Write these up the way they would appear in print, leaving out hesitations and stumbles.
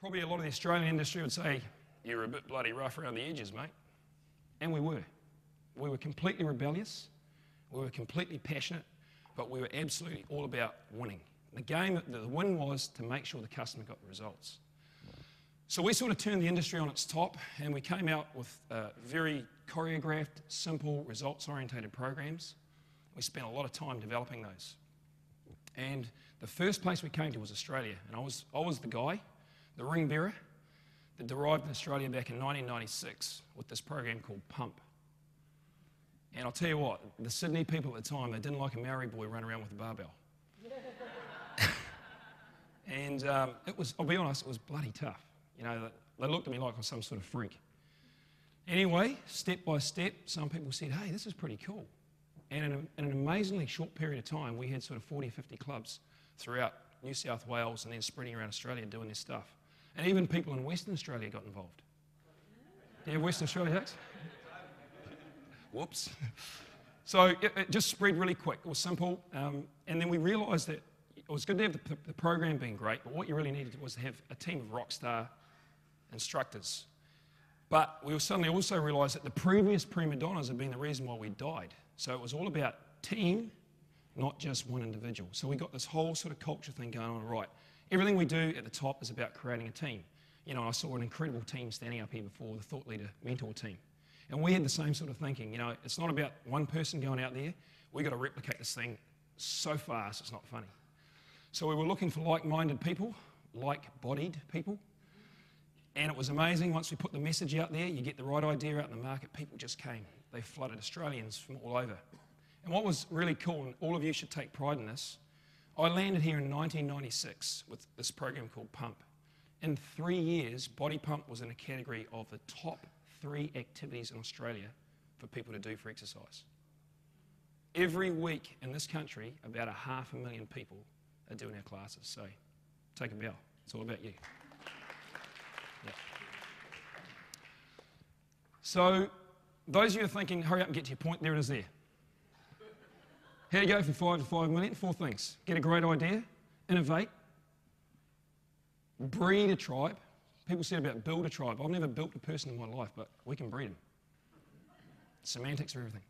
Probably a lot of the Australian industry would say, you're a bit bloody rough around the edges, mate. And we were. We were completely rebellious, we were completely passionate, but we were absolutely all about winning. The game, the win was to make sure the customer got the results. So we sort of turned the industry on its top, and we came out with very choreographed, simple, results-orientated programs. We spent a lot of time developing those. And the first place we came to was Australia, and I was the guy, the ring bearer, that arrived in Australia back in 1996 with this program called Pump. And I'll tell you what, the Sydney people at the time, they didn't like a Maori boy running around with a barbell. And I'll be honest, it was bloody tough. You know, they looked at me like I was some sort of freak. Anyway, step by step, some people said, hey, this is pretty cool. And in an amazingly short period of time, we had sort of 40 or 50 clubs throughout New South Wales and then spreading around Australia doing this stuff. And even people in Western Australia got involved. Do you have Western Australia, Jax? Whoops. So it just spread really quick. It was simple. And then we realised that it was good to have the program being great, but what you really needed was to have a team of rock star instructors. But we suddenly also realised that the previous prima donnas had been the reason why we died. So it was all about team, not just one individual. So we got this whole sort of culture thing going on, right? Everything we do at the top is about creating a team. You know, I saw an incredible team standing up here before, the thought leader mentor team. And we had the same sort of thinking. You know, it's not about one person going out there. We've got to replicate this thing so fast it's not funny. So we were looking for like-minded people, like-bodied people. And it was amazing. Once we put the message out there, you get the right idea out in the market, people just came. They flooded Australians from all over. And what was really cool, and all of you should take pride in this, I landed here in 1996 with this program called Pump. In 3 years, Body Pump was in a category of the top 3 activities in Australia for people to do for exercise. Every week in this country, about 500,000 people are doing our classes. So take a bow. It's all about you. Yeah. So those of you who are thinking, hurry up and get to your point, there it is there. How do you go from 5 to 5 million? 4 things. Get a great idea, innovate, breed a tribe. People said about build a tribe. I've never built a person in my life, but we can breed them. Semantics are everything.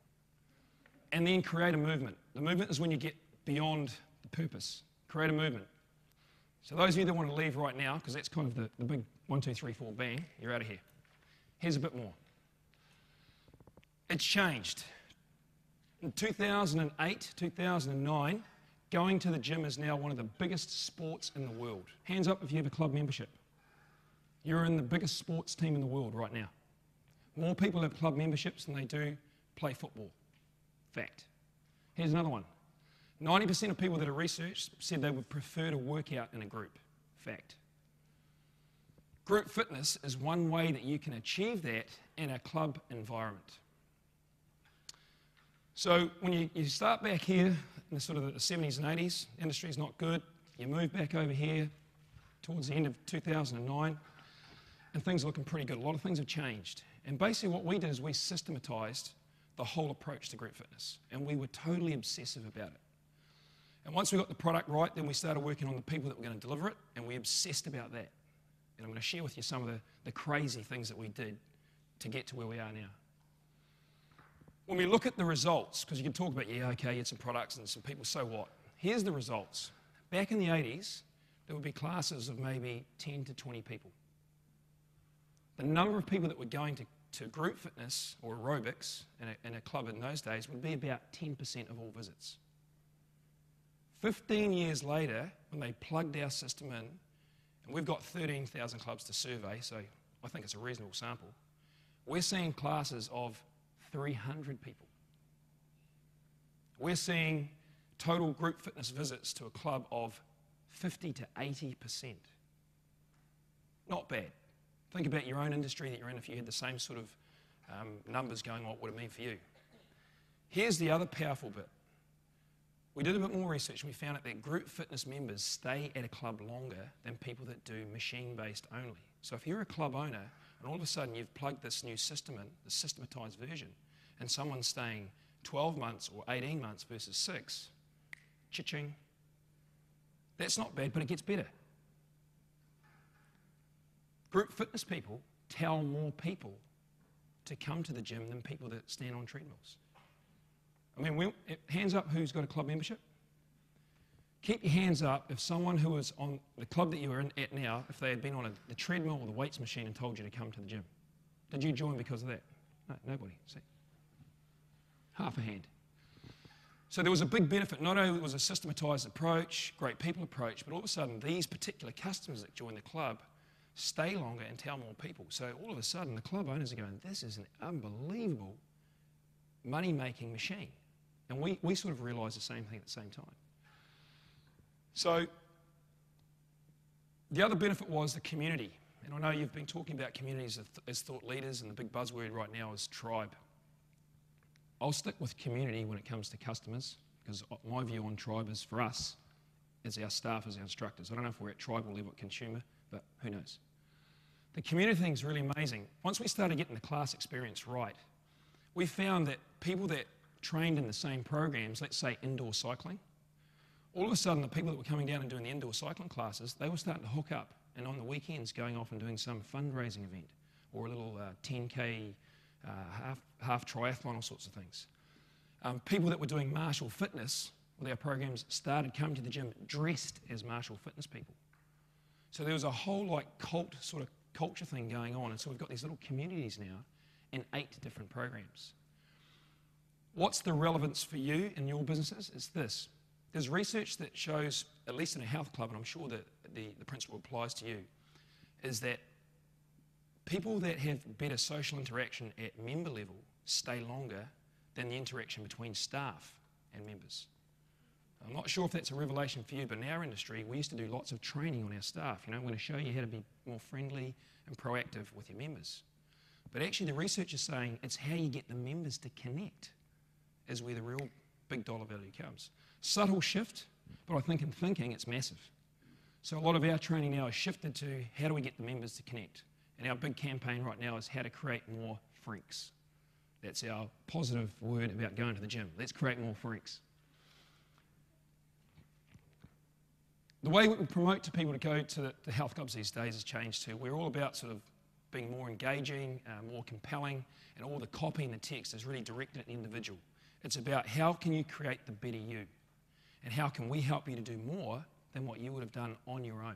And then create a movement. The movement is when you get beyond the purpose. Create a movement. So those of you that want to leave right now, because that's kind of the big 1, 2, 3, 4 bang, you're out of here. Here's a bit more. It's changed. In 2008, 2009, going to the gym is now one of the biggest sports in the world. Hands up if you have a club membership. You're in the biggest sports team in the world right now. More people have club memberships than they do play football. Fact. Here's another one. 90% of people that are researched said they would prefer to work out in a group. Fact. Group fitness is one way that you can achieve that in a club environment. So when you start back here in the sort of the 70s and 80s, industry's not good. You move back over here towards the end of 2009, and things are looking pretty good. A lot of things have changed. And basically what we did is we systematized the whole approach to group fitness, and we were totally obsessive about it. And once we got the product right, then we started working on the people that were going to deliver it, and we obsessed about that. And I'm going to share with you some of the crazy things that we did to get to where we are now. When we look at the results, because you can talk about, yeah, okay, you had some products and some people, so what? Here's the results. Back in the 80s, there would be classes of maybe 10 to 20 people. The number of people that were going to group fitness or aerobics in a club in those days would be about 10% of all visits. 15 years later, when they plugged our system in, and we've got 13,000 clubs to survey, so I think it's a reasonable sample, we're seeing classes of 300 people. We're seeing total group fitness visits to a club of 50 to 80%. Not bad. Think about your own industry that you're in. If you had the same sort of numbers going on, what would it mean for you? Here's the other powerful bit. We did a bit more research and we found out that group fitness members stay at a club longer than people that do machine-based only. So if you're a club owner and all of a sudden you've plugged this new system in, the systematized version, and someone's staying 12 months or 18 months versus 6, cha-ching. That's not bad, but it gets better. Group fitness people tell more people to come to the gym than people that stand on treadmills. I mean, hands up who's got a club membership. Keep your hands up if someone who was on the club that you are at now, if they had been on the treadmill or the weights machine and told you to come to the gym. Did you join because of that? No, nobody. See? Half a hand. So there was a big benefit. Not only was a systematized approach, great people approach, but all of a sudden these particular customers that join the club stay longer and tell more people. So all of a sudden the club owners are going, this is an unbelievable money-making machine. And we sort of realised the same thing at the same time. So the other benefit was the community. And I know you've been talking about communities as thought leaders, and the big buzzword right now is tribe. I'll stick with community when it comes to customers, because my view on tribe is for us, as our staff, as our instructors. I don't know if we're at tribal level at consumer, but who knows. The community thing is really amazing. Once we started getting the class experience right, we found that people that trained in the same programs, let's say indoor cycling, all of a sudden the people that were coming down and doing the indoor cycling classes, they were starting to hook up and on the weekends going off and doing some fundraising event or a little 10K half triathlon, all sorts of things. People that were doing martial fitness with our programs started coming to the gym dressed as martial fitness people. So there was a whole like cult sort of culture thing going on, and so we've got these little communities now in 8 different programs. What's the relevance for you in your businesses? It's this. There's research that shows, at least in a health club, and I'm sure that the principle applies to you, is that people that have better social interaction at member level stay longer than the interaction between staff and members. I'm not sure if that's a revelation for you, but in our industry, we used to do lots of training on our staff. You know, we're going to show you how to be more friendly and proactive with your members. But actually, the research is saying it's how you get the members to connect is where the real big dollar value comes. Subtle shift, but I think in thinking, it's massive. So a lot of our training now is shifted to how do we get the members to connect? And our big campaign right now is how to create more freaks. That's our positive word about going to the gym. Let's create more freaks. The way we promote to people to go to the health clubs these days has changed too. We're all about sort of being more engaging, more compelling, and all the copy and the text is really directed at the individual. It's about how can you create the better you, and how can we help you to do more than what you would have done on your own.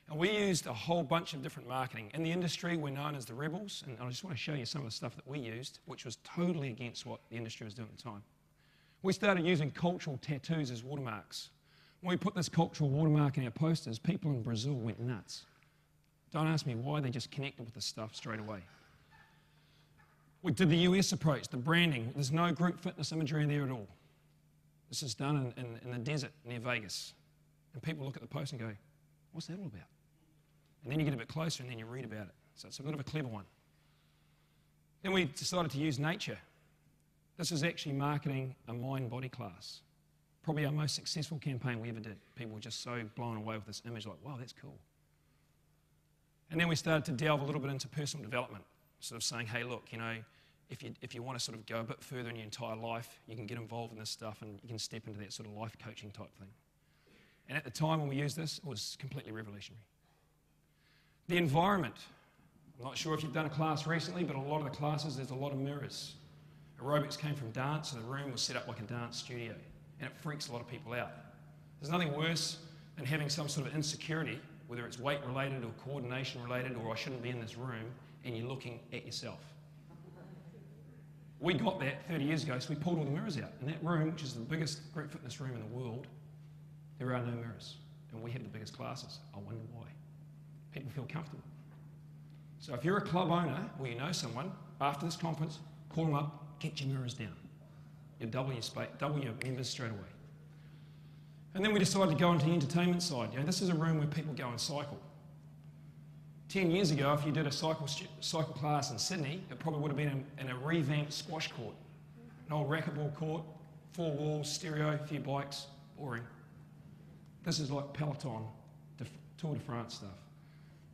And we used a whole bunch of different marketing. In the industry, we're known as the rebels, and I just want to show you some of the stuff that we used, which was totally against what the industry was doing at the time. We started using cultural tattoos as watermarks. When we put this cultural watermark in our posters, people in Brazil went nuts. Don't ask me why, they just connected with the stuff straight away. We did the US approach, the branding. There's no group fitness imagery in there at all. This is done in the desert near Vegas. And people look at the post and go, what's that all about? And then you get a bit closer and then you read about it. So it's a bit of a clever one. Then we decided to use nature. This is actually marketing a mind-body class. Probably our most successful campaign we ever did. People were just so blown away with this image, like, wow, that's cool. And then we started to delve a little bit into personal development, sort of saying, hey, look, you know, if you want to sort of go a bit further in your entire life, you can get involved in this stuff and you can step into that sort of life coaching type thing. And at the time when we used this, it was completely revolutionary. The environment. I'm not sure if you've done a class recently, but a lot of the classes, there's a lot of mirrors. Aerobics came from dance, so the room was set up like a dance studio. And it freaks a lot of people out. There's nothing worse than having some sort of insecurity, whether it's weight related or coordination related, or I shouldn't be in this room, and you're looking at yourself. We got that 30 years ago, so we pulled all the mirrors out. In that room, which is the biggest group fitness room in the world, there are no mirrors. And we have the biggest classes. I wonder why. People feel comfortable. So if you're a club owner or you know someone, after this conference, call them up, get your mirrors down. You double your members straight away. And then we decided to go into the entertainment side. You know, this is a room where people go and cycle. 10 years ago, if you did a cycle class in Sydney, it probably would have been in a revamped squash court. An old racquetball court, 4 walls, stereo, a few bikes, boring. This is like Peloton, Tour de France stuff.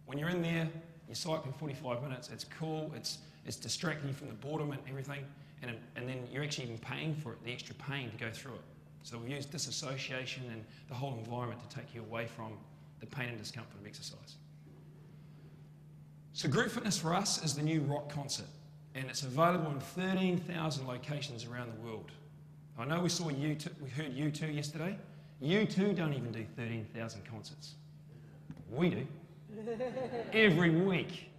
When you're in there, you're cycling 45 minutes, it's cool, it's distracting you from the boredom and everything, and then you're actually even paying for it, the extra pain to go through it. So we use disassociation and the whole environment to take you away from the pain and discomfort of exercise. So group fitness for us is the new rock concert, and it's available in 13,000 locations around the world. I know we heard U2 yesterday. U2 don't even do 13,000 concerts. We do. Every week.